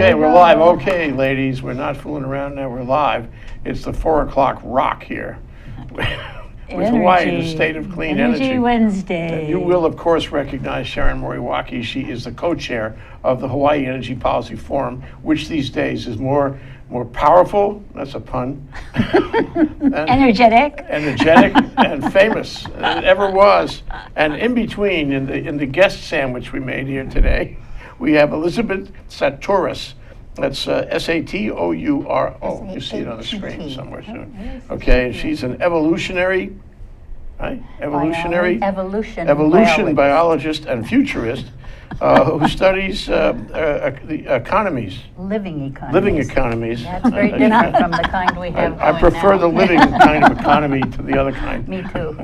Okay, we're live. Okay, ladies, we're not fooling around now. We're live. It's the 4 o'clock rock here. With Hawaii, the state of clean energy. Wednesday. And you will, of course, recognize Sharon Moriwaki. She is the co-chair of the Hawaii Energy Policy Forum, which these days is more powerful, that's a pun, and energetic and famous than it ever was. And in between, in the guest sandwich we made here today, we have Elisabet Sahtouris. That's S-A-T-O-U-R-O. You see it on the screen somewhere soon. Okay, and she's an evolutionary, right? Evolution biologist and futurist who studies the economies. Living economies. That's very different from the kind we have I prefer the living kind of economy to the other kind. Me too.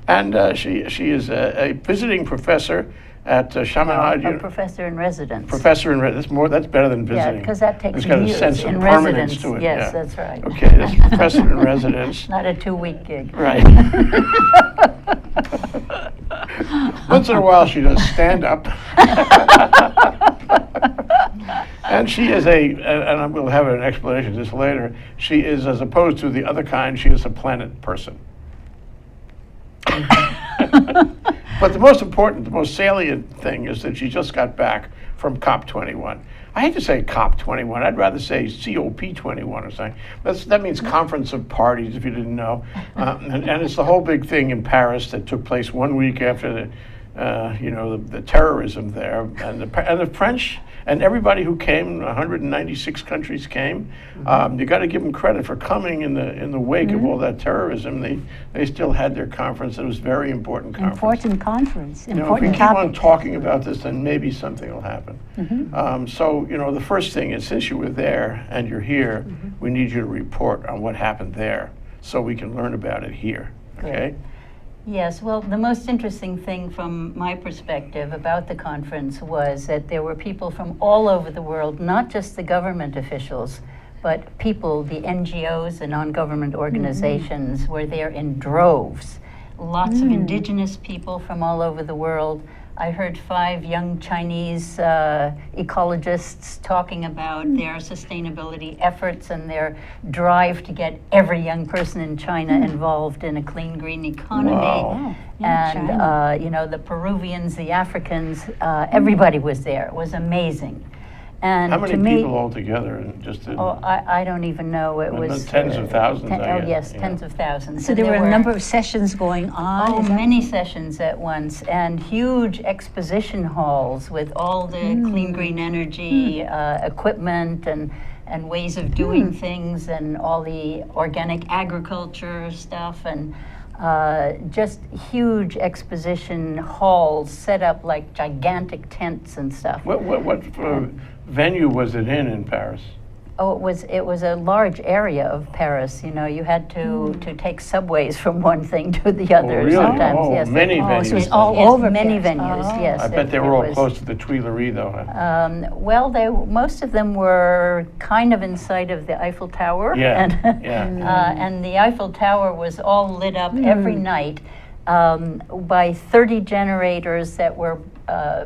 and she is a visiting professor at Chaminade. A professor in residence. That's better than visiting. Yeah, because that takes it's got years. a sense of in permanence residence, to it. yes, Yeah. that's right. Okay, that's professor in residence. Not a 2-week gig. Right. Once in a while she does stand up. And she is and we'll have an explanation of this later, she is, as opposed to the other kind, she is a planet person. But the most important, the most salient thing is that she just got back from COP21. I hate to say COP21. I'd rather say COP21 or something. That means Conference of Parties, if you didn't know. And it's the whole big thing in Paris that took place 1 week after the terrorism there. And the French and everybody who came, 196 countries came. You got to give them credit for coming in the wake of all that terrorism. They still had their conference. It was a very important conference. Important conference. If we keep on talking about this, then maybe something will happen. So, the first thing is, since you were there and you're here, we need you to report on what happened there so we can learn about it here. Okay? Good. Yes, well, the most interesting thing from my perspective about the conference was that there were people from all over the world, not just the government officials, but people, the NGOs and non-government organizations were there in droves. Lots of indigenous people from all over the world. I heard 5 young Chinese ecologists talking about their sustainability efforts and their drive to get every young person in China involved in a clean, green economy. Wow. And, the Peruvians, the Africans, everybody was there. It was amazing. And how many to me, people altogether? I don't even know. It was tens of thousands. Tens of thousands. So there were a number of sessions going on. Oh, many sessions at once, and huge exposition halls with all the clean green energy equipment and ways of doing things, and all the organic agriculture stuff, and just huge exposition halls set up like gigantic tents and stuff. What venue was it in Paris? Oh, it was a large area of Paris. You had to take subways from one thing to the other. Really? Sometimes. Oh, yes. many venues. So it was all Yes, over many Paris. venues. Oh. Yes. I bet they were all was, close to the Tuileries, though. Huh? Well, most of them were kind of in sight of the Eiffel Tower. Yeah. And the Eiffel Tower was all lit up every night by 30 generators that were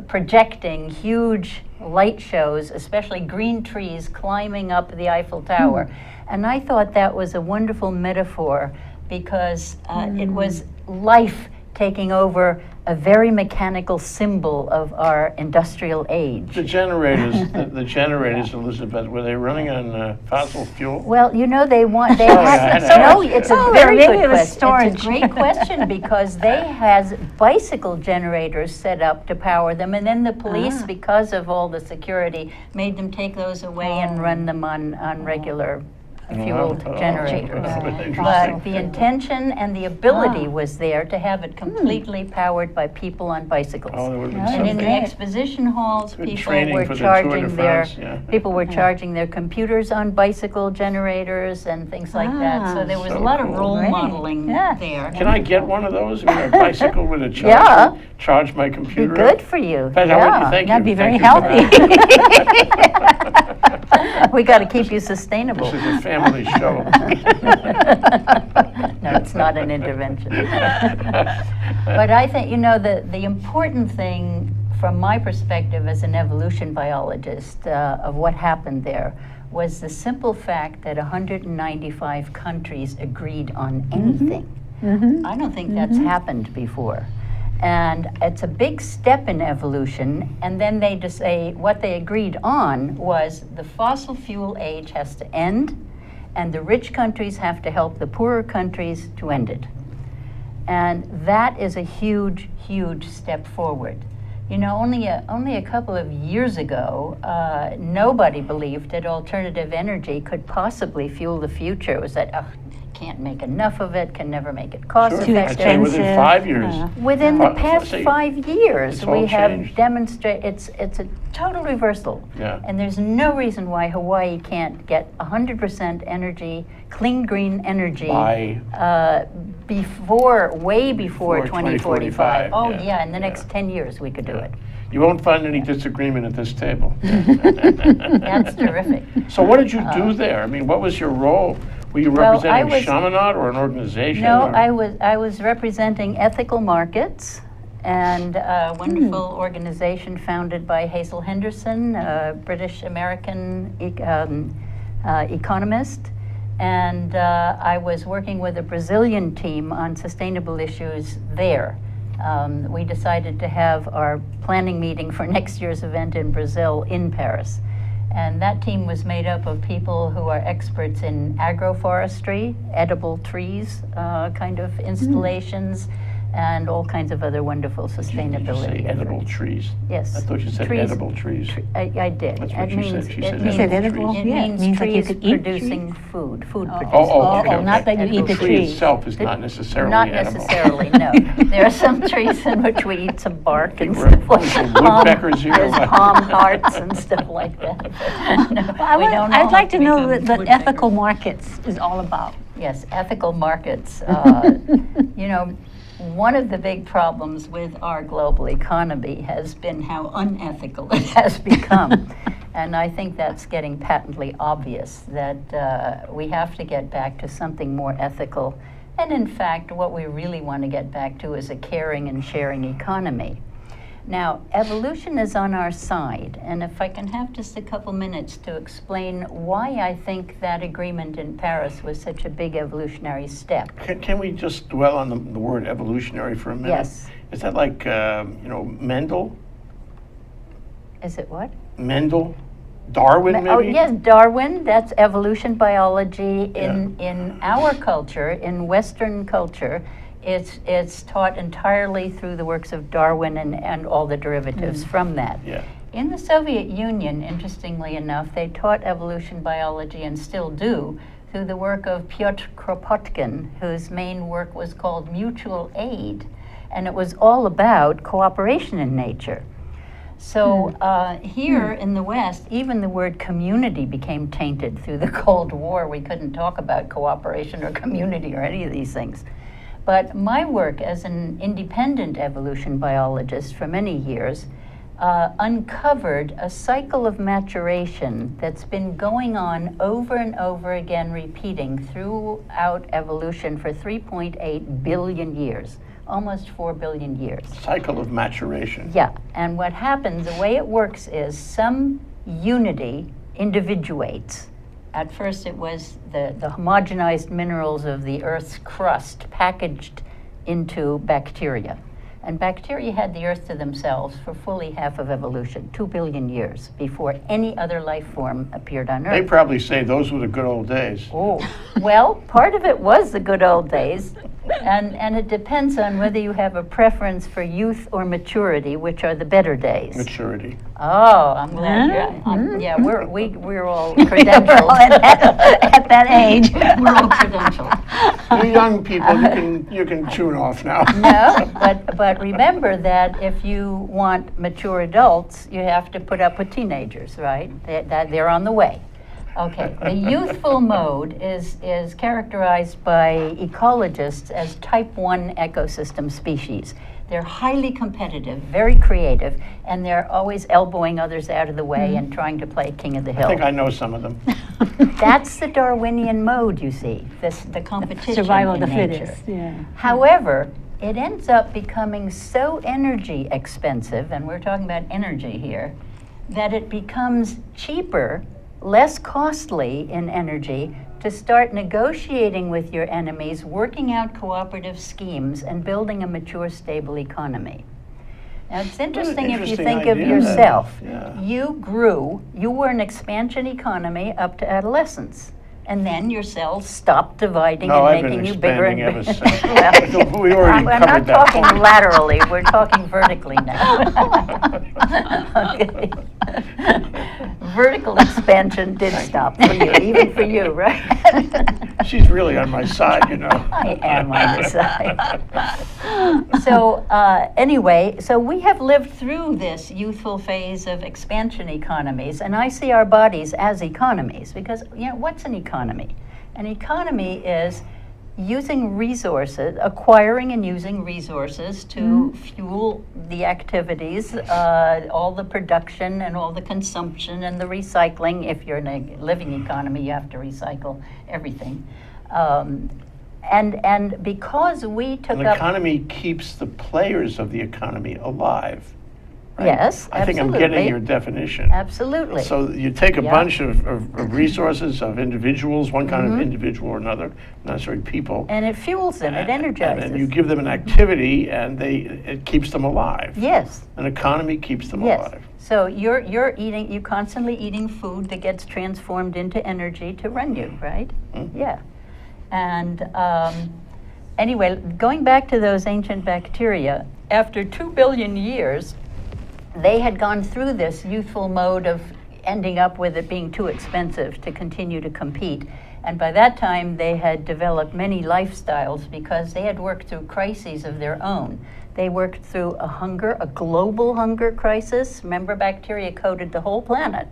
projecting huge light shows, especially green trees climbing up the Eiffel Tower. And I thought that was a wonderful metaphor because it was life taking over a very mechanical symbol of our industrial age. The generators, Elisabet, were they running on fossil fuel? Well, they had. It's a very good question. It's a great question because they had bicycle generators set up to power them, and then the police, because of all the security, made them take those away and run them on regular fueled generators. But the intention and the ability was there to have it completely powered by people on bicycles. And in the exposition halls, people were charging their computers on bicycle generators and things like that. So there was a lot of role modeling there. Can I get one of those? A bicycle with a charge my computer? Be good for you. Thank you. That'd be very healthy. We got to keep you sustainable. This is a family show. No, it's not an intervention. But I think, the important thing from my perspective as an evolution biologist, of what happened there was the simple fact that 195 countries agreed on anything. I don't think that's happened before. And it's a big step in evolution, and then they just say what they agreed on was the fossil fuel age has to end, and the rich countries have to help the poorer countries to end it. And that is a huge, huge step forward. You know, only a couple of years ago, nobody believed that alternative energy could possibly fuel the future. It was that, can't make enough of it, can never make it cost Sure. I'd say effective. within 5 years. Within the past See, 5 years, it's all we have changed. demonstrated, it's a total reversal. Yeah. And there's no reason why Hawaii can't get 100% energy, clean green energy By way before Before 2045. 2045, Oh yeah, yeah, in the yeah. next 10 years we could do it. You won't find any disagreement at this table. That's terrific. So what did you do there? I mean, what was your role? Were you Well, representing I was- Chaminade or an organization? No, or- I was representing Ethical Markets, and a wonderful organization founded by Hazel Henderson, a British-American economist. And I was working with a Brazilian team on sustainable issues there. We decided to have our planning meeting for next year's event in Brazil in Paris. And that team was made up of people who are experts in agroforestry, edible trees kind of installations, and all kinds of other wonderful Did you sustainability say edible efforts. trees? Yes. I thought you said Trees- edible trees. I did. That's what It you means, said. She it said means, You said edible? it Yeah, means means like you trees could eat producing trees? food producing. Oh, okay, Oh, not that you okay. eat the tree tree. itself is The- not necessarily Not edible. necessarily, no. There are some trees in which we eat some bark and We're- stuff like we're that. woodpeckers here, There's what? palm hearts and stuff like that. But no, Well, we don't I'd all like have to know become what woodpeckers. ethical markets is all about. Yes, ethical markets. You know, one of the big problems with our global economy has been how unethical it has become. And I think that's getting patently obvious that we have to get back to something more ethical. And in fact, what we really want to get back to is a caring and sharing economy. Now, evolution is on our side, and if I can have just a couple minutes to explain why I think that agreement in Paris was such a big evolutionary step. Can we just dwell on the word evolutionary for a minute? Yes. Is that like, Mendel? Is it what? Mendel? Darwin, maybe? Oh, yes, Darwin, that's evolution biology. In our culture, in Western culture, it's taught entirely through the works of Darwin and all the derivatives from that. Yeah. In the Soviet Union, interestingly enough, they taught evolution biology and still do through the work of Pyotr Kropotkin, whose main work was called Mutual Aid, and it was all about cooperation in nature. So here in the West, even the word community became tainted through the Cold War. We couldn't talk about cooperation or community or any of these things. But my work as an independent evolution biologist for many years uncovered a cycle of maturation that's been going on over and over again, repeating throughout evolution for 3.8 billion years, almost 4 billion years. Cycle of maturation. Yeah, and what happens, the way it works is some unity individuates. At first it was the homogenized minerals of the Earth's crust packaged into bacteria. And bacteria had the Earth to themselves for fully half of evolution, 2 billion years, before any other life form appeared on Earth. They probably say those were the good old days. Oh, well, part of it was the good old days, and it depends on whether you have a preference for youth or maturity, which are the better days. Maturity. Oh, I'm glad. Yeah, we're all credentialed. We're all at that age. We're all credentialed. You young people, you can tune off now. No, but remember that if you want mature adults, you have to put up with teenagers, right? They're on the way. Okay, the youthful mode is characterized by ecologists as type 1 ecosystem species. They're highly competitive, very creative, and they're always elbowing others out of the way and trying to play king of the hill. I think I know some of them. That's the Darwinian mode, you see, the competition Survival of in the nature. fittest. Yeah. However, it ends up becoming so energy expensive, and we're talking about energy here, that it becomes cheaper, less costly in energy to start negotiating with your enemies, working out cooperative schemes, and building a mature, stable economy. Now, it's interesting if you interesting think of idea. yourself. Yeah. You were an expansion economy up to adolescence. And then your cells stopped dividing No, I've and been making you bigger and expanding bigger. ever since. We already We're covered not that talking point. laterally, we're talking vertically now. Okay. Vertical expansion did stop for you, even for you, right? She's really on my side, you know. I am on your side. So anyway, so we have lived through this youthful phase of expansion economies, and I see our bodies as economies, because what's an economy? An economy is using resources, acquiring and using resources to fuel the activities, all the production and all the consumption and the recycling. If you're in a living economy, you have to recycle everything. And because we took An up... economy keeps the players of the economy alive. Right? Yes, I think I'm getting your definition. Absolutely. So you take a Yeah. bunch of resources, of individuals, one kind of individual or another, not necessarily people. And it fuels them, it energizes. And you give them an activity, and it keeps them alive. Yes. An economy keeps them Yes. alive. So you're constantly eating food that gets transformed into energy to run you, right? Yeah. And anyway, going back to those ancient bacteria, after 2 billion years, they had gone through this youthful mode of ending up with it being too expensive to continue to compete. And by that time, they had developed many lifestyles because they had worked through crises of their own. They worked through a global hunger crisis. Remember, bacteria coated the whole planet.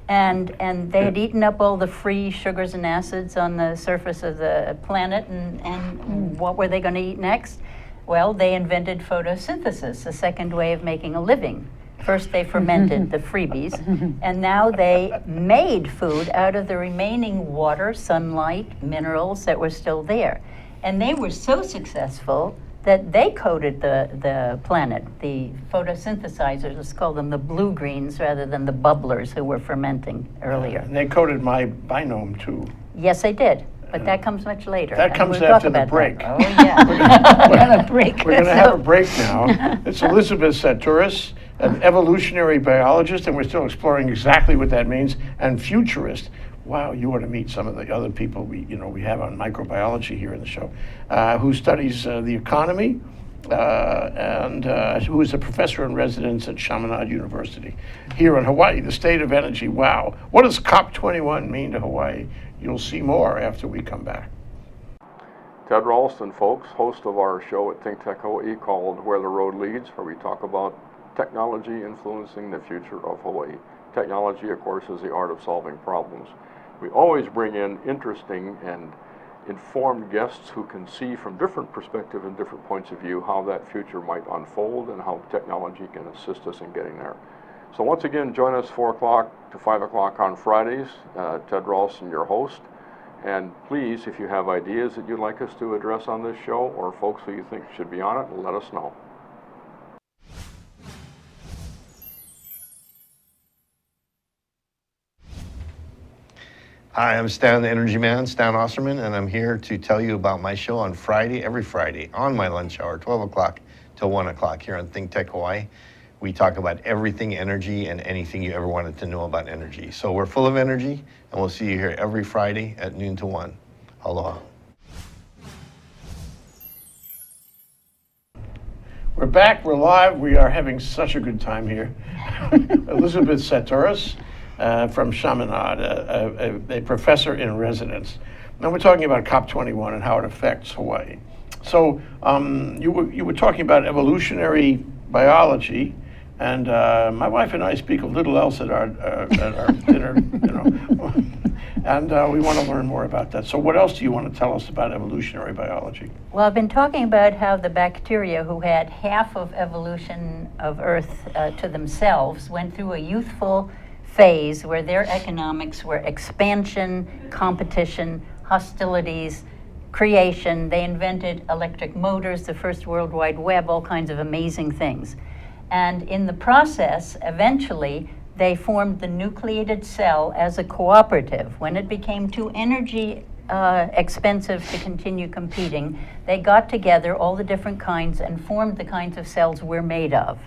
And they had eaten up all the free sugars and acids on the surface of the planet, and what were they going to eat next? Well, they invented photosynthesis, a second way of making a living. First, they fermented the freebies, and now they made food out of the remaining water, sunlight, minerals that were still there. And they were so successful that they coated the planet. The photosynthesizers, let's call them the blue-greens rather than the bubblers who were fermenting earlier. And they coated my binome too. Yes, they did. But that comes much later. That and comes we'll talk after the about break. that. Oh, yeah. We're going to break. We're going to have a break now. It's Elisabet Sahtouris, an evolutionary biologist, and we're still exploring exactly what that means, and futurist. Wow, you ought to meet some of the other people we have on microbiology here in the show, who studies the economy, and who is a professor in residence at Chaminade University here in Hawaii, the state of energy. Wow. What does COP21 mean to Hawaii? You'll see more after we come back. Ted Ralston, folks, host of our show at Think Tech Hawaii called Where the Road Leads, where we talk about technology influencing the future of Hawaii. Technology, of course, is the art of solving problems. We always bring in interesting and informed guests who can see from different perspectives and different points of view how that future might unfold and how technology can assist us in getting there. So once again, join us 4 o'clock to 5 o'clock on Fridays. Ted Ralston, your host. And please, if you have ideas that you'd like us to address on this show, or folks who you think should be on it, let us know. Hi, I'm Stan the Energy Man, Stan Osterman, and I'm here to tell you about my show on Friday, every Friday, on my lunch hour, 12 o'clock till 1 o'clock here on Think Tech Hawaii. We talk about everything energy and anything you ever wanted to know about energy. So we're full of energy, and we'll see you here every Friday at noon to 1. Aloha. We're back, we're live, we are having such a good time here. Elisabet Sahtouris from Chaminade, a professor in residence. And we're talking about COP21 and how it affects Hawaii. So you were talking about evolutionary biology, and my wife and I speak a little else at our dinner, and we want to learn more about that. So what else do you want to tell us about evolutionary biology? Well, I've been talking about how the bacteria, who had half of evolution of Earth to themselves, went through a youthful phase where their economics were expansion, competition, hostilities, creation. They invented electric motors, the first World Wide Web, all kinds of amazing things. And in the process, eventually, they formed the nucleated cell as a cooperative. When it became too energy expensive to continue competing, they got together all the different kinds and formed the kinds of cells we're made of.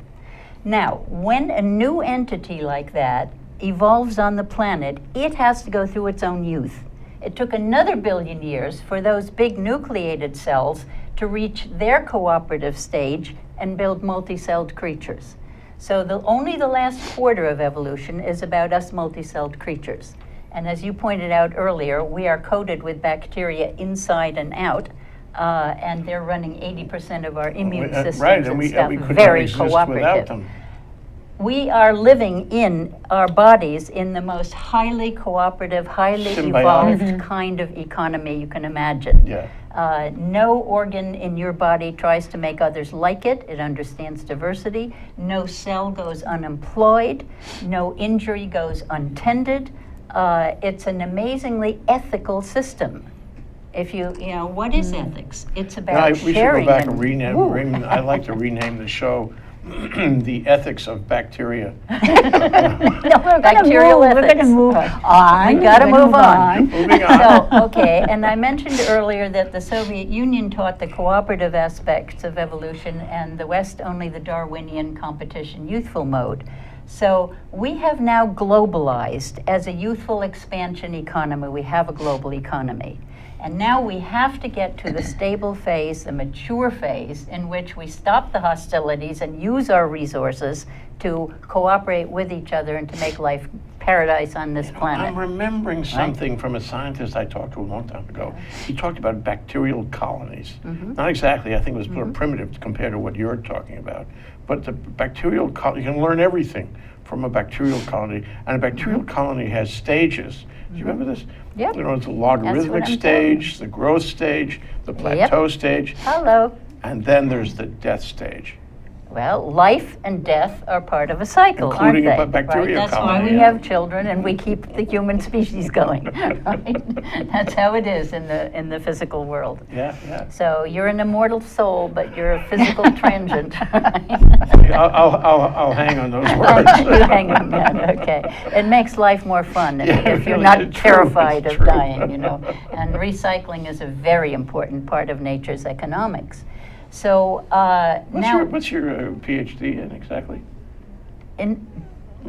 Now, when a new entity like that evolves on the planet, it has to go through its own youth. It took another 1 billion years for those big nucleated cells to reach their cooperative stage and build multi-celled creatures. So only the last quarter of evolution is about us multi-celled creatures. And as you pointed out earlier, we are coated with bacteria inside and out, and they're running 80% of our immune systems right, and we stuff. could not Very exist without cooperative. them. We are living in our bodies in the most highly cooperative, highly Symbiotic. evolved kind of economy you can imagine. Yeah. No organ in your body tries to make others like it. It understands diversity. No cell goes unemployed. No injury goes untended. It's an amazingly ethical system. If you know, what is ethics? It's about We should sharing. go back and Woo. I'd like to rename the show The Ethics of Bacteria. No, we're Bacterial going to ethics. move on. We got to move on. Moving on. So, okay, and I mentioned earlier that the Soviet Union taught the cooperative aspects of evolution and the West only the Darwinian competition youthful mode. So we have now globalized as a youthful expansion economy. We have a global economy. And now we have to get to the stable phase, the mature phase, in which we stop the hostilities and use our resources to cooperate with each other and to make life paradise on this planet. I'm remembering something from a scientist I talked to a long time ago. He talked about bacterial colonies. Not exactly, I think it was more primitive compared to what you're talking about. But the bacterial colony, you can learn everything from a bacterial colony. And a bacterial colony has stages. Do you remember this? Yep. You know, it's a That's what logarithmic I'm stage, the growth stage, the plateau stage, Hello. and then there's the death stage. Well, life and death are part of a cycle, Including a aren't they? bacterial Right? That's why colony, we yeah. have children and we keep the human species going. Right? That's how it is in the physical world. Yeah, yeah. So you're an immortal soul, but you're a physical transient. I'll hang on those words. You hang on that, okay. It makes life more fun if, Yeah, if you're really, not it's true, terrified it's of true. dying, you know. And recycling is a very important part of nature's economics. So now What's your PhD in exactly? in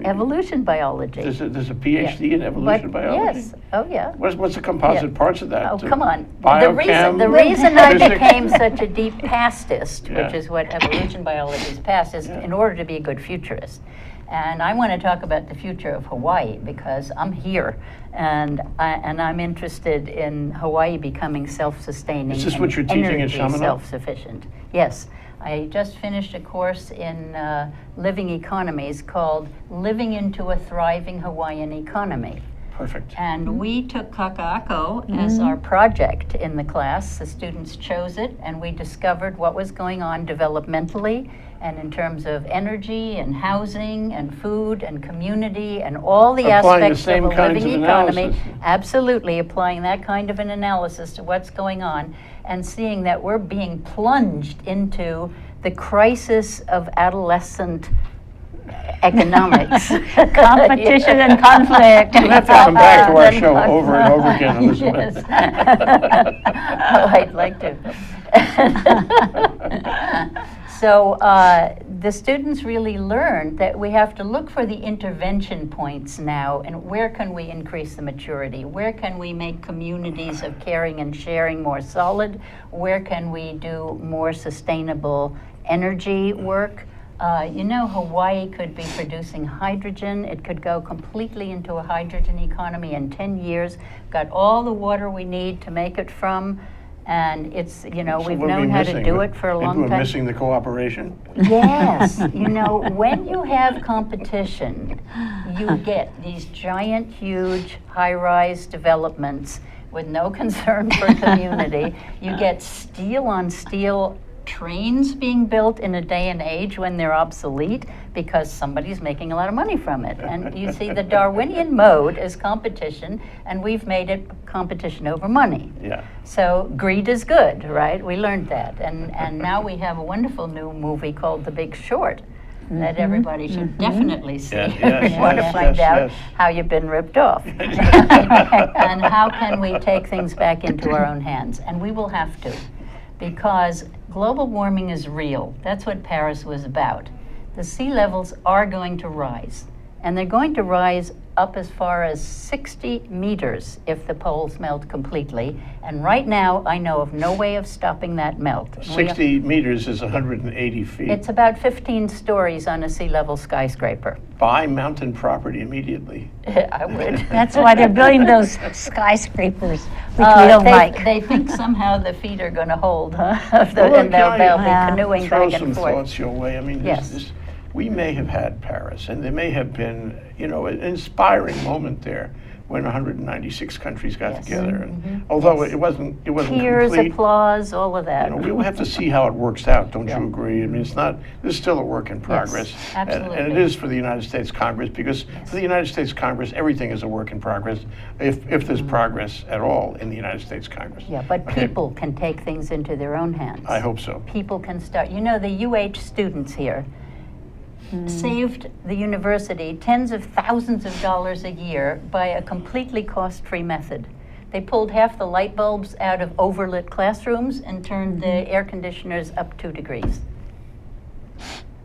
evolution biology. There's a PhD in evolution But biology? yes, oh yeah. What's the composite Yeah. parts of that? Oh, come on. Biochem? The reason I physics? became such a deep pastist, Yeah. which is what evolution biology is past, is Yeah. in order to be a good futurist. And I want to talk about the future of Hawaii because I'm here and I'm interested in Hawaii becoming self-sustaining. Is this and what you're teaching at energy Chaminade? self-sufficient. Yes. I just finished a course in living economies called Living into a Thriving Hawaiian Economy. Perfect. And we took kaka'ako as our project in the class. The students chose it, and we discovered what was going on developmentally and in terms of energy and housing and food and community and all the Applying the aspects same of a kinds living of economy. analysis. Absolutely, applying that kind of an analysis to what's going on and seeing that we're being plunged into the crisis of adolescent economics. Competition and conflict. You'll have to come back to our And show conflict. over and over again, Elisabet. Yes. Oh, I'd like to. So the students really learned that we have to look for the intervention points now and where can we increase the maturity? Where can we make communities of caring and sharing more solid? Where can we do more sustainable energy work? You know, Hawaii could be producing hydrogen. It could go completely into a hydrogen economy in 10 years. Got all the water we need to make it from. And it's, you know, So we've what are we known how to missing? do it for a Maybe long we're time. missing the cooperation? Yes, you know, when you have competition, you get these giant, huge, high-rise developments with no concern for community. You get steel on steel trains being built in a day and age when they're obsolete because somebody's making a lot of money from it. And you see, the Darwinian mode is competition, and we've made it competition over money. Yeah. So greed is good, right? We learned that. And now we have a wonderful new movie called The Big Short that everybody should definitely see Yes, if yes, you want to yes, find yes, out yes. how you've been ripped off. And how can we take things back into our own hands? And we will have to, because global warming is real. That's what Paris was about. The sea levels are going to rise, and they're going to rise up as far as 60 meters if the poles melt completely. And right now, I know of no way of stopping that melt. 60 meters is 180 feet. It's about 15 stories on a sea level skyscraper. Buy mountain property immediately. I would. That's why they're building those skyscrapers, which we don't like. They think somehow the feet are going to hold, huh? And Well, they'll can I be canoeing throw back some and forth. thoughts your way? I mean, Yes. we may have had Paris, and there may have been, an inspiring moment there when 196 countries got Yes. together. And although it wasn't Tears, complete, applause, all of that. we will have to see how it works out. Don't Yeah. you agree? I mean, this is still a work in progress. And it absolutely. is for the United States Congress, because for the United States Congress, everything is a work in progress, if there's progress at all in the United States Congress. Yeah, but Okay. people can take things into their own hands. I hope so. People can start. The UH students here saved the university tens of thousands of dollars a year by a completely cost-free method. They pulled half the light bulbs out of overlit classrooms and turned the air conditioners up 2 degrees.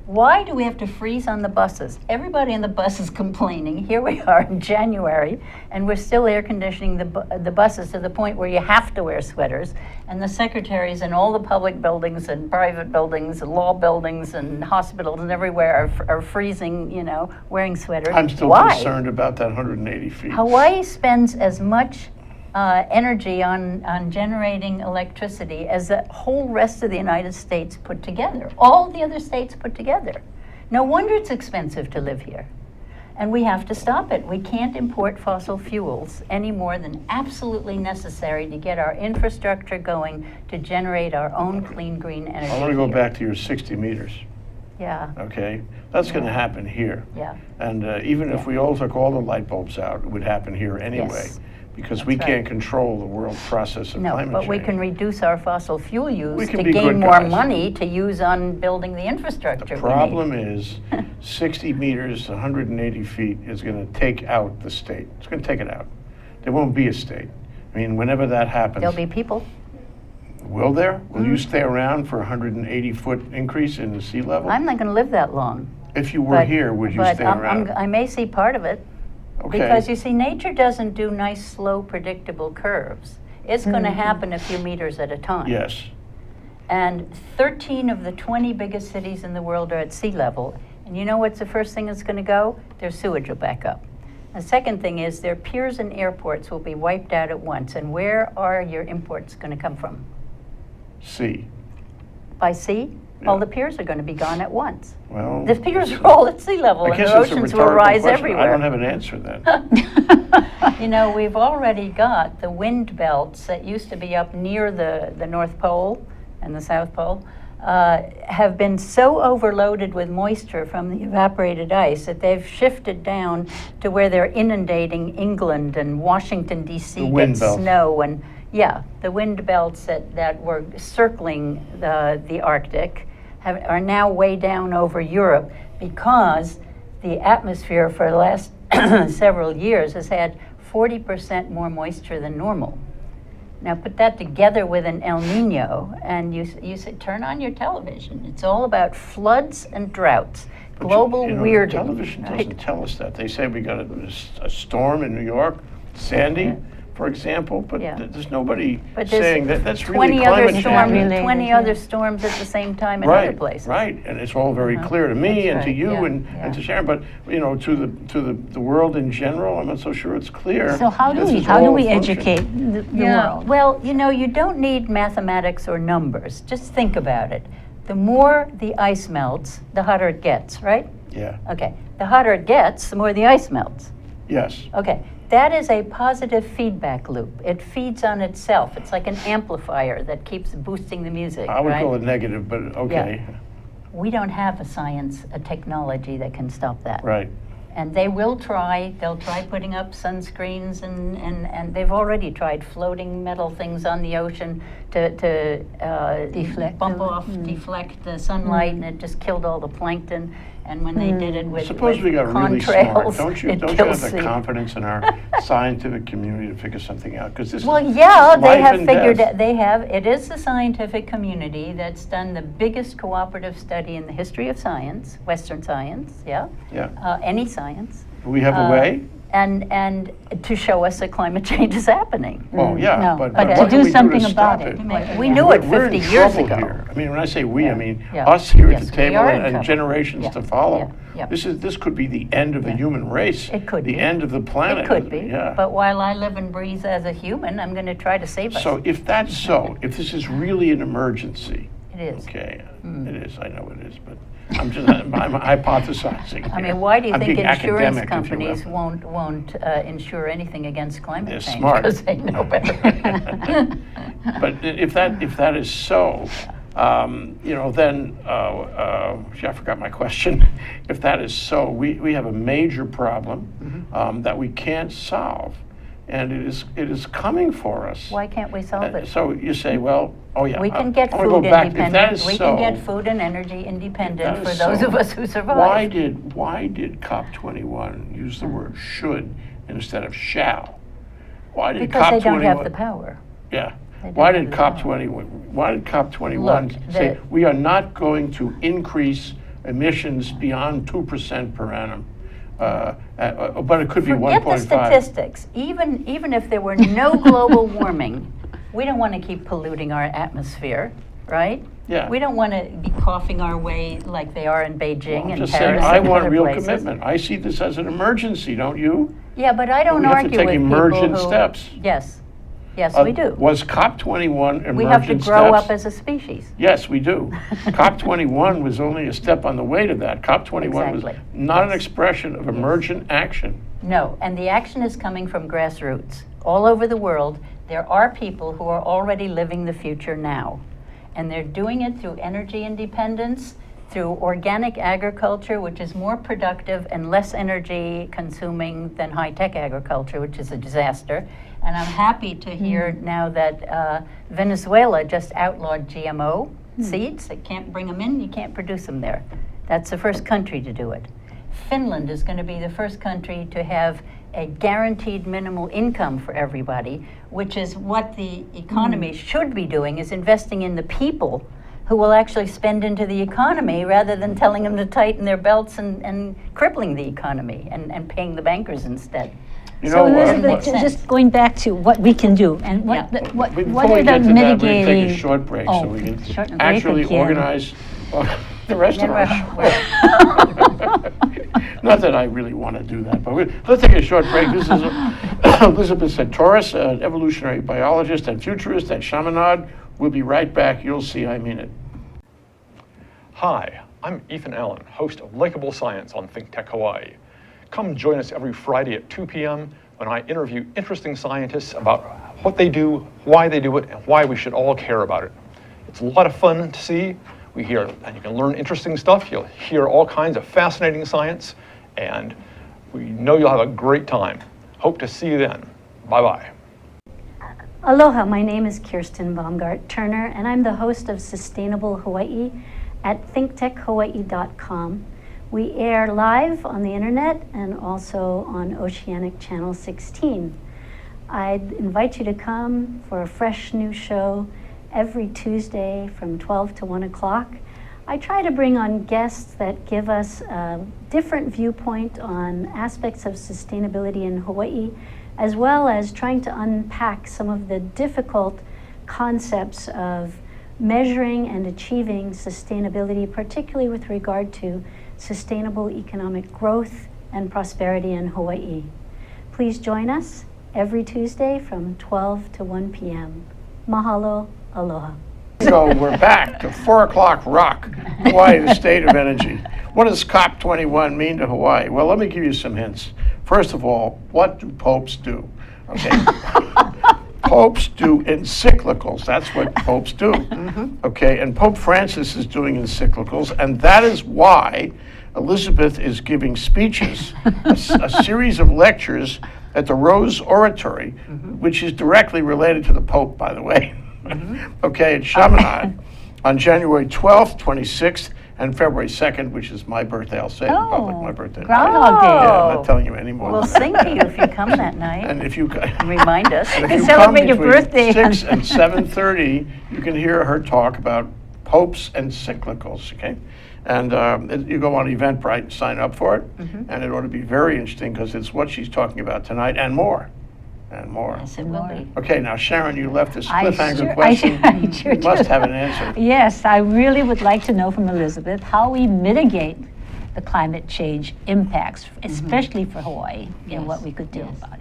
Why do we have to freeze on the buses? Everybody on the bus is complaining. Here we are in January, and we're still air conditioning the buses to the point where you have to wear sweaters. And the secretaries in all the public buildings and private buildings and law buildings and hospitals and everywhere are freezing, wearing sweaters. I'm still Why? concerned about that 180 feet. Hawaii spends as much energy on generating electricity as the whole rest of the United States put together, all the other states put together. No wonder it's expensive to live here. And we have to stop it. We can't import fossil fuels any more than absolutely necessary to get our infrastructure going to generate our own clean, green energy. I want to go here. back to your 60 meters, Yeah, okay? That's going to happen here. yeah. And even if we all took all the light bulbs out, it would happen here anyway. Yes. Because we That's can't right. control the world process of No, climate but change. we can reduce our fossil fuel We use can to be gain good more guys. money to use on building the infrastructure The we need. problem is 60 meters, 180 feet is going to take out the state. It's going to take it out. There won't be a state. I mean, whenever that happens. There'll be people. Will there? Will you stay around for a 180-foot increase in the sea level? I'm not going to live that long. If you were but- here, would you but stay I'm- around? I may see part of it. Okay. Because you see, nature doesn't do nice, slow, predictable curves. It's going to happen a few meters at a time. Yes. And 13 of the 20 biggest cities in the world are at sea level. And you know what's the first thing that's going to go? Their sewage will back up. The second thing is their piers and airports will be wiped out at once. And where are your imports going to come from? Sea. By sea? Yeah. All the piers are going to be gone at once. Well, The piers are all at sea level, I and guess the it's a oceans will rhetorical rise question. everywhere. I don't have an answer then. We've already got the wind belts that used to be up near the North Pole and the South Pole have been so overloaded with moisture from the evaporated ice that they've shifted down to where they're inundating England and Washington, D.C. The wind gets belts. snow. And yeah, the wind belts that were circling the Arctic are now way down over Europe because the atmosphere for the last several years has had 40% more moisture than normal. Now put that together with an El Nino, and you say, turn on your television. It's all about floods and droughts, But global weirding. Television right? doesn't tell us that. They say we got a storm in New York, Sandy, for example, but Yeah. There's nobody But there's saying that that's 20 really other climate storms, change. Really, 20 yeah. other storms at the same time in other places. Right, and it's all very clear to me That's and to right, you yeah, and to yeah. Sharon, but to the world in general, I'm not so sure it's clear. So how do This we is how do all we a function. educate the world? Well, you don't need mathematics or numbers. Just think about it. The more the ice melts, the hotter it gets, right? Yeah. Okay. The hotter it gets, the more the ice melts. Yes. Okay. that is a positive feedback loop. It feeds on itself. It's like an amplifier that keeps boosting the music. I would right? call it negative, but okay. We don't have a technology that can stop that. Right. And they will try. They'll try putting up sunscreens, and they've already tried floating metal things on the ocean to Deflect deflect the sunlight, and it just killed all the plankton. And when they did it with Suppose we got really contrails, smart. Don't you it have kills the the confidence in our scientific community to figure something out? Because this Well, is yeah, they life have and figured death. it. They have. It is the scientific community that's done the biggest cooperative study in the history of science, Western science. Yeah. Yeah. Any science. Do we have a way? And to show us that climate change is happening. Oh, yeah, No, but but what to can do we something to about stop it. We knew it We're 50 in years trouble ago. here. I mean, when I say we, I mean Yeah. us here Yes, at the we table are in and trouble. generations Yeah. to follow. Yeah. Yeah. This could be the end of the human race. It could the be. end of the planet. It could be. Yeah. But while I live and breathe as a human, I'm going to try to save us. So if that's so, if this is really an emergency, It is. okay, it is. I know it is, but I'm hypothesizing. I here. mean, why do you I'm think being insurance academic, if you will. companies won't insure anything against climate They're change? smart. Because they know better. But if that is so, then I forgot my question. If that is so, we have a major problem that we can't solve, and it is coming for us. Why can't we solve it? So you say, well, oh yeah, We can get I wanna go food back. If that independent. is We so, can get food and energy independent that for is those so, of us who survive. Why did COP21 use the word should instead of shall? Why did Because they don't COP21 have the power. Yeah. They don't Why have did the power. COP21 Look, say we are not going to increase emissions beyond 2% per annum? But it could be Forget 1.5. the statistics. Even if there were no global warming, we don't want to keep polluting our atmosphere, right? Yeah. We don't want to be coughing our way like they are in Beijing I'm and just saying, Paris I and want other real places. commitment. I see this as an emergency, don't you? Yeah, but I don't We have to argue take with emergent people who. steps. Yes, we do. Was COP21 emergent We have to grow steps? up as a species. Yes, we do. COP21 was only a step on the way to that. COP21 was Exactly. not an Yes. expression of emergent action. No, and the action is coming from grassroots. All over the world, there are people who are already living the future now. And they're doing it through energy independence, through organic agriculture, which is more productive and less energy consuming than high-tech agriculture, which is a disaster. And I'm happy to hear now that Venezuela just outlawed GMO seeds. They can't bring them in, you can't produce them there. That's the first country to do it. Finland is going to be the first country to have a guaranteed minimal income for everybody, which is what the economy should be doing, is investing in the people who will actually spend into the economy rather than telling them to tighten their belts and crippling the economy and paying the bankers instead. You So know, Elisabet, just going back to what we can do and what Yeah. what before are we the get to that, we're going to mitigating? take a short break so we can short break actually again. organize the rest of Then our we're- show. Not that I really want to do that, but let's take a short break. This is Elisabet Sahtouris, an evolutionary biologist and futurist at Chaminade. We'll be right back. You'll see I mean it. Hi, I'm Ethan Allen, host of Likeable Science on Think Tech Hawaii. Come join us every Friday at 2 p.m. when I interview interesting scientists about what they do, why they do it, and why we should all care about it. It's a lot of fun to see. We hear, and you can learn interesting stuff. You'll hear all kinds of fascinating science, and we know you'll have a great time. Hope to see you then. Bye-bye. Aloha, my name is Kirsten Baumgart Turner, and I'm the host of Sustainable Hawaii at thinktechhawaii.com. We air live on the internet and also on Oceanic Channel 16. I'd invite you to come for a fresh new show every Tuesday from 12 to 1 o'clock. I try to bring on guests that give us a different viewpoint on aspects of sustainability in Hawaii, as well as trying to unpack some of the difficult concepts of measuring and achieving sustainability, particularly with regard to sustainable economic growth and prosperity in Hawaii. Please join us every Tuesday from 12 to 1 p.m. Mahalo, aloha. So we're back to 4 o'clock rock, Hawaii, the state of energy. What does COP21 mean to Hawaii? Well, let me give you some hints. First of all, what do popes do? Okay. Popes do encyclicals. That's what popes do. Okay, and Pope Francis is doing encyclicals, and that is why Elisabet is giving speeches, a series of lectures at the Rose Oratory, which is directly related to the Pope, by the way. Okay, at Chamonix on January 12th, 26th, and February 2nd, which is my birthday. I'll say it in public, my birthday. Groundhog Day. Yeah, I'm not telling you anymore. We'll sing to you if you come that night. And if you Remind us. and if And you celebrate come your between birthday. 6 and 7:30, you can hear her talk about popes encyclicals, okay? And you go on Eventbrite, sign up for it, and it ought to be very interesting because it's what she's talking about tonight and more, and more. Yes, it will be. Okay, now Sharon, you left this I cliffhanger sure- I question. sure- I sure You must do. have an answer. Yes, I really would like to know from Elisabet how we mitigate the climate change impacts, especially for Hawaii, and what we could do about it.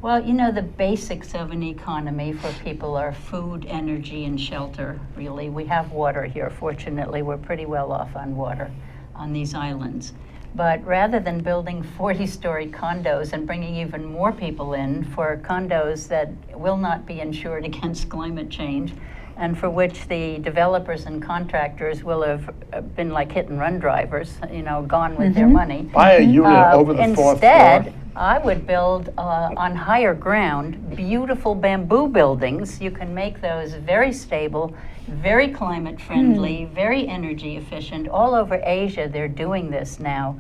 Well, you know, the basics of an economy for people are food, energy, and shelter, really. We have water here, fortunately. We're pretty well off on water on these islands. But rather than building 40-story condos and bringing even more people in for condos that will not be insured against climate change, and for which the developers and contractors will have been like hit-and-run drivers, you know, gone with their money. Buy a unit over the fourth Instead, floor. I would build on higher ground beautiful bamboo buildings. You can make those very stable, very climate friendly, very energy efficient. All over Asia, they're doing this now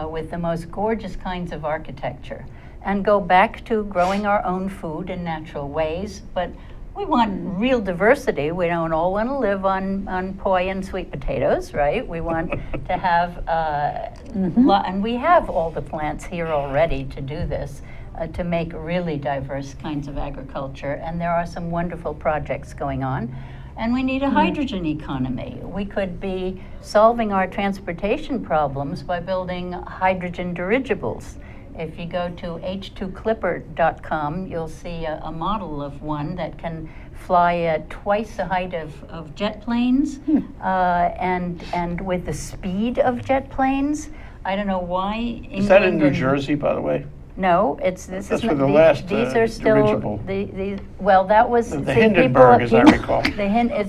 with the most gorgeous kinds of architecture. And go back to growing our own food in natural ways, but we want real diversity. We don't all want to live on poi and sweet potatoes, right? We want to have, and we have all the plants here already to do this, to make really diverse kinds of agriculture. And there are some wonderful projects going on. And we need a hydrogen economy. We could be solving our transportation problems by building hydrogen dirigibles. If you go to h2clipper.com, you'll see a model of one that can fly at twice the height of jet planes and with the speed of jet planes. I don't know why. Is that in England New and- Jersey, by the way? No, it's this That's is for not- the last, these are still dirigible. well, that was The see, Hindenburg, as I people- recall. The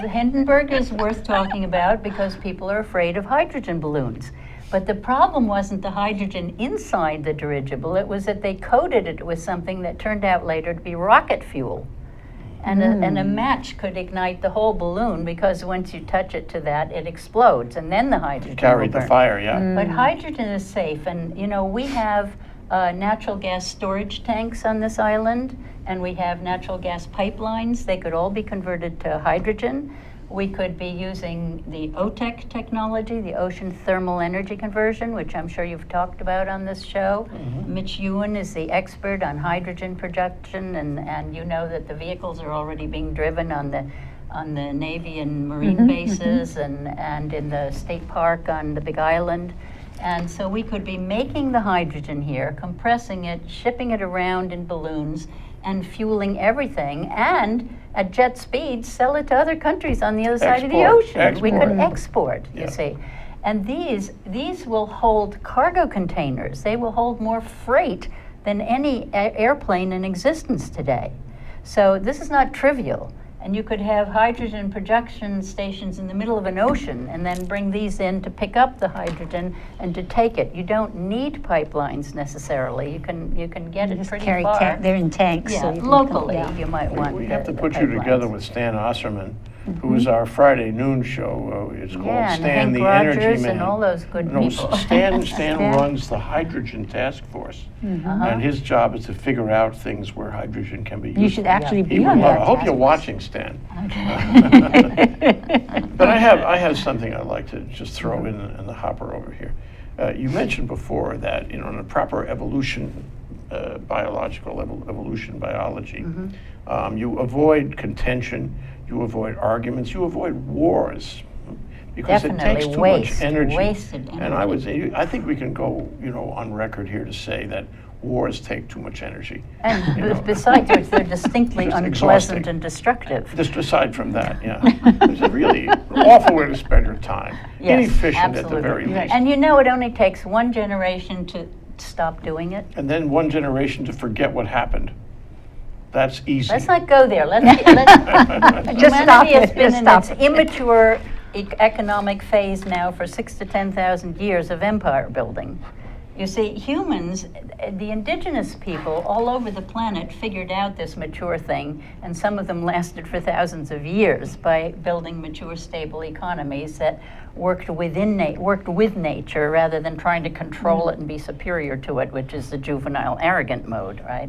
Hindenburg is worth talking about because people are afraid of hydrogen balloons. But the problem wasn't the hydrogen inside the dirigible, it was that they coated it with something that turned out later to be rocket fuel. And a match could ignite the whole balloon because once you touch it to that, it explodes, and then the hydrogen Carried will the burn. fire, yeah. But hydrogen is safe, and you know, we have natural gas storage tanks on this island, and we have natural gas pipelines. They could all be converted to hydrogen. We could be using the OTEC technology, the Ocean Thermal Energy Conversion, which I'm sure you've talked about on this show. Mitch Ewan is the expert on hydrogen production, and you know that the vehicles are already being driven on the Navy and Marine bases and in the state park on the Big Island. And so we could be making the hydrogen here, compressing it, shipping it around in balloons, and fueling everything, and at jet speed, sell it to other countries on the other side of the Export, ocean. We could export. export, you see. And these will hold cargo containers. They will hold more freight than any airplane in existence today. So this is not trivial. And you could have hydrogen production stations in the middle of an ocean and then bring these in to pick up the hydrogen and to take it. You don't need pipelines necessarily. You can get it Just pretty carry far. they're in tanks. Yeah, so you can locally come down. you might want We the- have to the put you together pipelines. with Stan Osserman, who is our Friday noon show. It's called Yeah, and Stan Hank the Rogers Energy Man. and all those good No, people. Stan Stan. runs the Hydrogen Task Force, and his job is to figure out things where hydrogen can be used. You should actually He be would on love- that. I hope task you're force. watching, Stan. But I have something I'd like to just throw in the hopper over here. You mentioned before that, in a proper evolution, biological evolution biology, you avoid contention, you avoid arguments, you avoid wars. Because it Definitely takes too waste, much energy. wasted And I energy. would say, I think we can go, on record here to say that wars take too much energy. And you know. besides which, they're distinctly Just unpleasant exhausting. and destructive. Just aside from that, yeah. It's a really awful way to spend your time. Yes, Inefficient at the absolutely. very least. And you know, it only takes one generation to stop doing it? And then one generation to forget what happened. That's easy. Let's not go there. Let's Just stop humanity has it. been Just in stop its it. immature economic phase now for 6,000 to 10,000 years of empire building. You see, humans, the indigenous people all over the planet figured out this mature thing, and some of them lasted for thousands of years by building mature, stable economies that worked with nature rather than trying to control it and be superior to it, which is the juvenile, arrogant mode, right?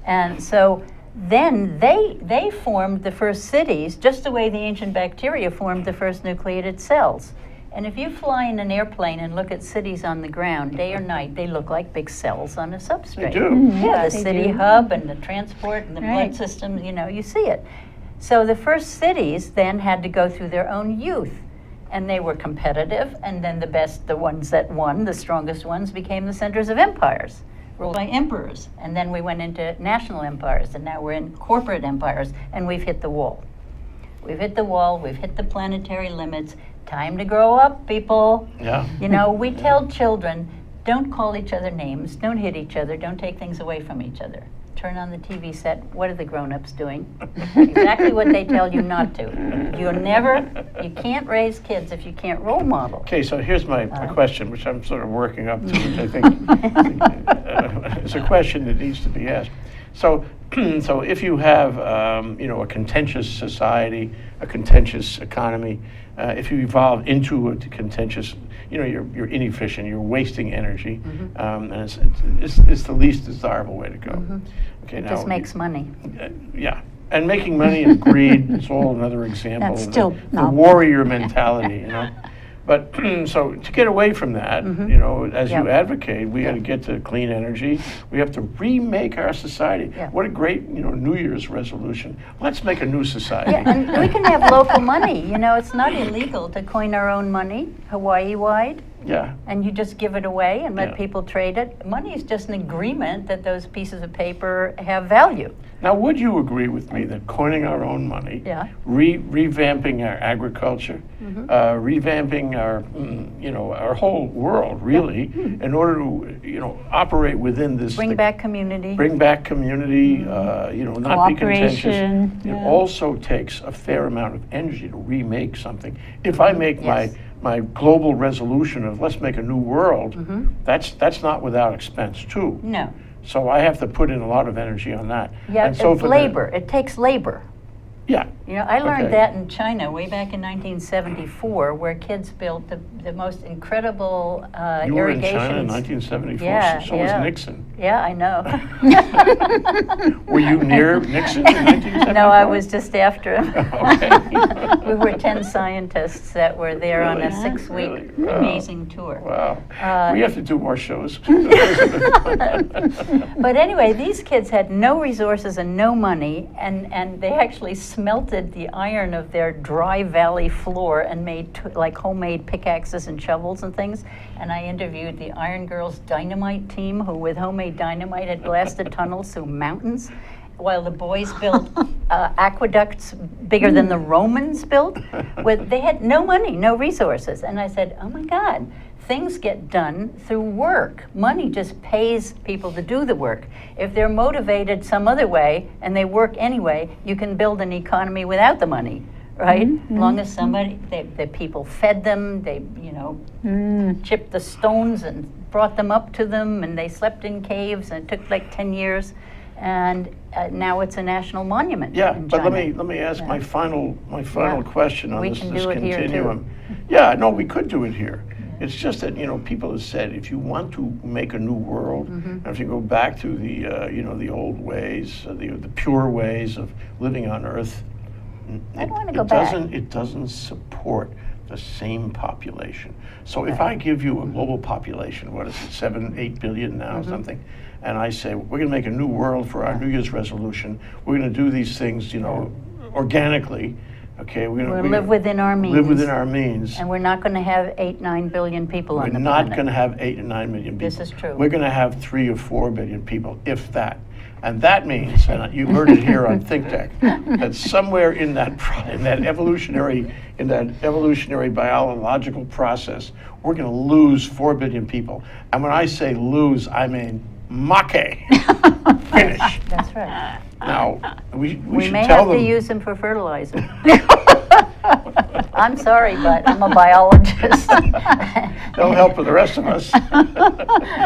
And so then they formed the first cities just the way the ancient bacteria formed the first nucleated cells. And if you fly in an airplane and look at cities on the ground, day or night, they look like big cells on a substrate. They do. Yeah, the they city do. hub and the transport and the Right. blood system, you know, you see it. So the first cities then had to go through their own youth. And they were competitive, and then the ones that won, the strongest ones, became the centers of empires, ruled by emperors. And then we went into national empires, and now we're in corporate empires, and we've hit the wall. We've hit the wall, we've hit the planetary limits. Time to grow up, people. Yeah. You know, we tell children, don't call each other names, don't hit each other, don't take things away from each other. Turn on the TV set, what are the grown-ups doing? Exactly what they tell you not to. You can't raise kids if you can't role model. Okay, so here's my question, which I'm sort of working up to, which I think is a question that needs to be asked. So, so if you have, a contentious society, a contentious economy, if you evolve into a contentious, you're inefficient, you're wasting energy, and it's the least desirable way to go. Okay, It just makes money. Yeah, and making money and greed is all another example That's of still the not- warrior mentality, But so to get away from that, as you advocate, we got to get to clean energy. We have to remake our society. Yeah. What a great, New Year's resolution. Let's make a new society. Yeah, and we can have local money. It's not illegal to coin our own money, Hawaii-wide. Yeah. And you just give it away and let Yeah. people trade it. Money is just an agreement that those pieces of paper have value. Now, would you agree with me that coining our own money, Yeah. revamping our agriculture, revamping our whole world, really, in order to, operate within this. Bring back community. Bring back community, not be contentious. Cooperation, It yeah. also takes a fair amount of energy to remake something. If I make Yes. my global resolution of let's make a new world, that's not without expense too. No. So I have to put in a lot of energy on that. Yeah, And so it's for the- labor. It takes labor. Yeah. I learned Okay. that in China way back in 1974, where kids built the most incredible You were in irrigation. China in 1974, Yeah, so yeah. was Nixon. Yeah, I know. Were you near Nixon in 1974? No, I was just after him. Okay. We were 10 scientists that were there on a Really? 6-week Really? Wow. amazing tour. Wow. We have to do more shows. But anyway, these kids had no resources and no money, and they actually smelted the iron of their dry valley floor and made like homemade pickaxes and shovels and things. And I interviewed the Iron Girls dynamite team, who with homemade dynamite had blasted tunnels through mountains, while the boys built aqueducts bigger than the Romans built. They had no money, no resources. And I said, oh my God, things get done through work. Money just pays people to do the work. If they're motivated some other way and they work anyway, you can build an economy without the money, right? As long as the people fed them, they, chipped the stones and brought them up to them, and they slept in caves, and it took like 10 years. And now it's a national monument. Yeah, in but China. let me ask my final question on We this can do it here, too. continuum. Yeah, no, we could do it here. It's just that people have said if you want to make a new world, and if you go back to the the old ways, the pure ways of living on Earth, I don't wanna go back. It doesn't support the same population. So if I give you a global population, what is it, 7-8 billion now, something, and I say we're going to make a new world for our New Year's resolution, we're going to do these things, organically. Okay, We'll live within our means. Live within our means. And we're not going to have 8-9 billion people We're on the not planet. going to have 8 or 9 million people. This is true. We're going to have 3 or 4 billion people, if that. And that means, and you heard it here on ThinkTech, that somewhere in that evolutionary biological process, we're going to lose 4 billion people. And when I say lose, I mean make. Finish. That's right. Now, we We should may tell have them. to use them for fertilizer. I'm sorry, but I'm a biologist. They'll help for the rest of us.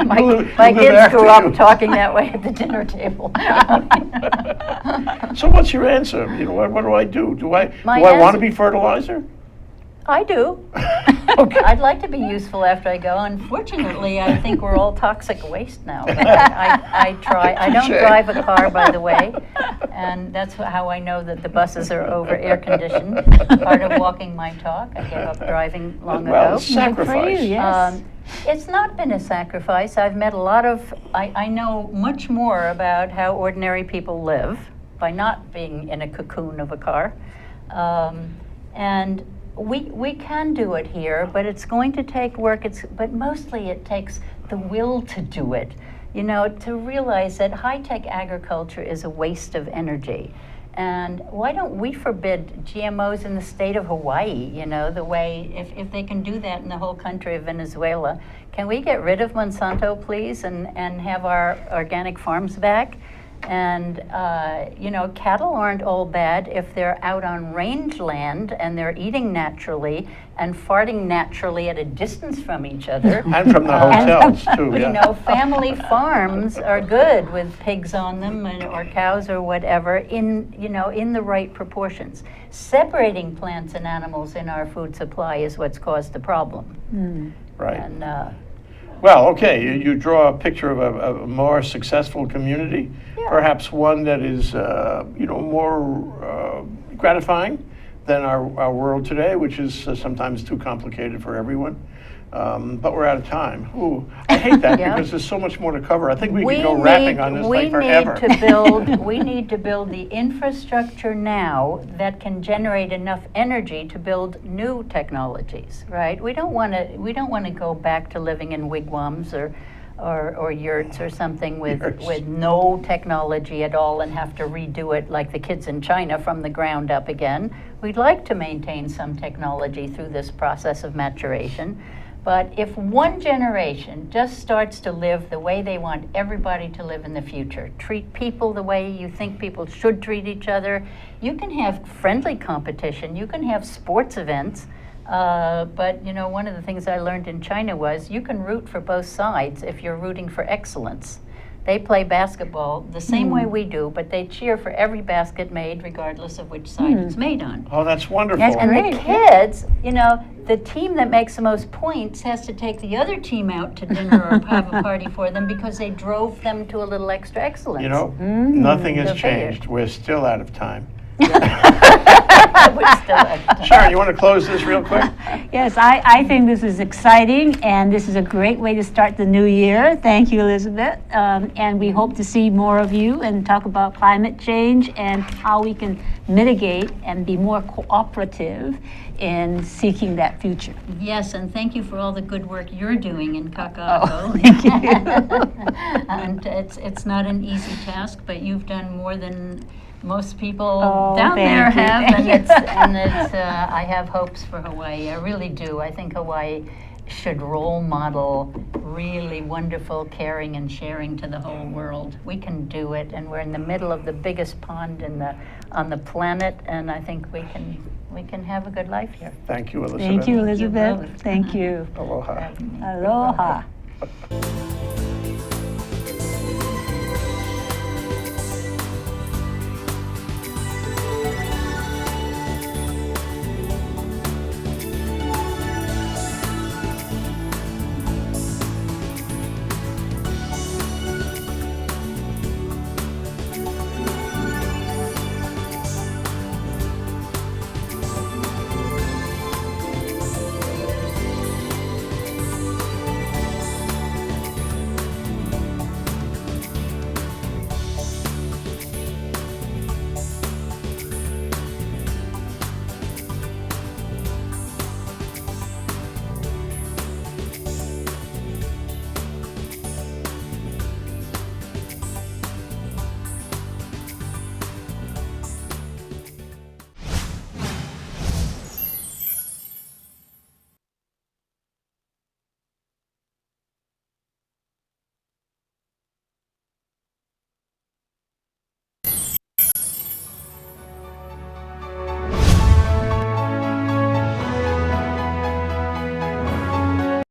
My kids grew up talking that way at the dinner table. So what's your answer? You know, what do I do? Do I My want to answer- be fertilizer? I do. Okay. I'd like to be useful after I go. Unfortunately, I think we're all toxic waste now. But I try. I don't Touche. drive a car, by the way, and that's how I know that the buses are over air conditioned. Part of walking my talk. I gave up driving long Well, ago. sacrifice. Yes. It's not been a sacrifice. I've met a lot of, I know much more about how ordinary people live by not being in a cocoon of a car. And we can do it here, but it's going to take work. But mostly it takes the will to do it. You know, to realize that high-tech agriculture is a waste of energy. And why don't we forbid GMOs in the state of Hawaii, you know, the way, if they can do that in the whole country of Venezuela, can we get rid of Monsanto, please, and have our organic farms back? And, you know, cattle aren't all bad if they're out on rangeland and they're eating naturally and farting naturally at a distance from each other. And from the hotels, too. You Yeah. know, family farms are good with pigs on them or cows or whatever in the right proportions. Separating plants and animals in our food supply is what's caused the problem. Right. And Well, okay, you draw a picture of a more successful community, perhaps one that is, more gratifying than our world today, which is sometimes too complicated for everyone. But we're out of time. Ooh, I hate that Yeah. because there's so much more to cover. I think we could go rapping on this like forever. We need to build the infrastructure now that can generate enough energy to build new technologies, right? We don't want to go back to living in wigwams or yurts or something with no technology at all and have to redo it like the kids in China from the ground up again. We'd like to maintain some technology through this process of maturation. But if one generation just starts to live the way they want everybody to live in the future, treat people the way you think people should treat each other, you can have friendly competition, you can have sports events, but you know, one of the things I learned in China was you can root for both sides if you're rooting for excellence. They play basketball the same way we do, but they cheer for every basket made regardless of which side it's made on. Oh, that's wonderful. That's And great. the kids, you know, the team that makes the most points has to take the other team out to dinner or have a party for them because they drove them to a little extra excellence. You know, nothing has Go figure. changed. We're still out of time. We're still at Sharon, you want to close this real quick? Yes, I think this is exciting, and this is a great way to start the new year. Thank you, Elisabet. And we hope to see more of you and talk about climate change and how we can mitigate and be more cooperative in seeking that future. Yes, and thank you for all the good work you're doing in Kaka'ako. Thank you. And it's not an easy task, but you've done more than most people Oh, down there thank you. have, Thank and it's I have hopes for Hawaii. I really do. I think Hawaii should role model really wonderful caring and sharing to the whole world. We can do it, and we're in the middle of the biggest pond on the planet, and I think we can have a good life here. Thank you, Elisabet. Thank you, Thank you Elisabet. both. Thank you. Aloha. Aloha.